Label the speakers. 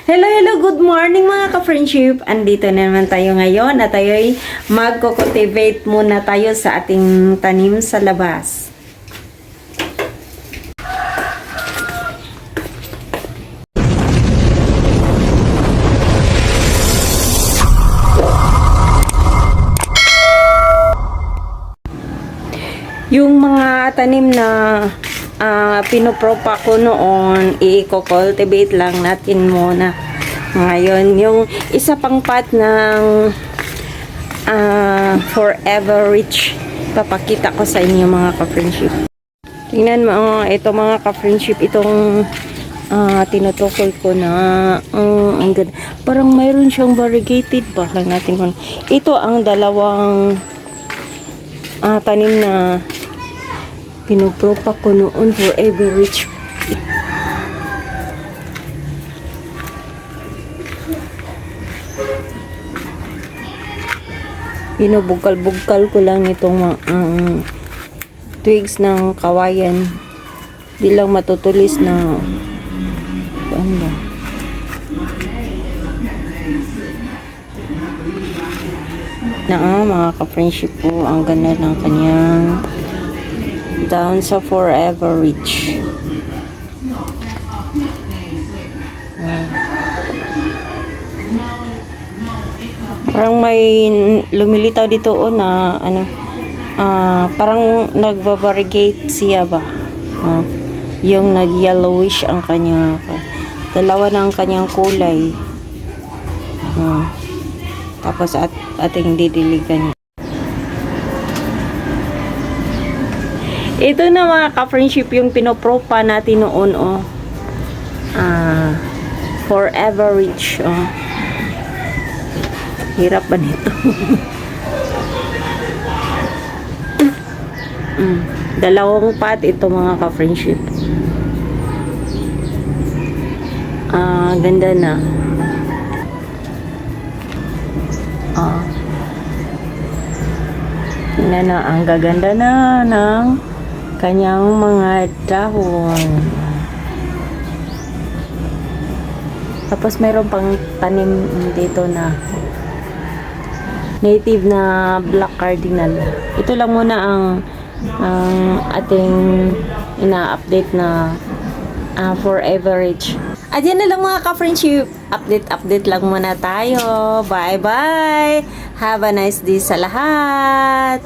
Speaker 1: Hello, hello, good morning mga ka-friendship. Andito na naman tayo ngayon at tayo'y magko-cultivate muna tayo sa ating tanim sa labas. Yung mga tanim na pinopropa ko noon, i-cultivate lang natin muna. Ngayon, yung isa pang pot ng Forever Rich, papakita ko sa inyo mga ka-friendship. Tingnan mo, ito mga ka-friendship, itong tinutukol ko na ang ganda. Parang mayroon siyang variegated pa lang natin kung ito ang dalawang tanim na pinupropa ko noon, Forever Rich. Binubugal-bugal ko lang itong twigs ng kawayan. Di lang matutulis na ano ba? Mga ka-friendship po, ang ganda ng kanyang down sa Forever Rich. Parang may lumilitaw dito na parang nagva-variegate siya ba? Yung nag-yellowish ang kanya. Dalawa na ang kanyang kulay. Tapos ating didiligan. Ito na mga ka-friendship yung pinopropa natin noon, Forever Rich, Hirap ba nito? Dalawang pot ito mga ka-friendship. Ganda na. Tingnan na, ang gaganda na ng kanyang mga dahon. Tapos mayroon pang tanim dito na native na black cardinal. Ito lang muna ang ating ina-update na Forever Rich. At yan na lang mga ka-friendship. Update lang muna tayo. Bye-bye! Have a nice day sa lahat!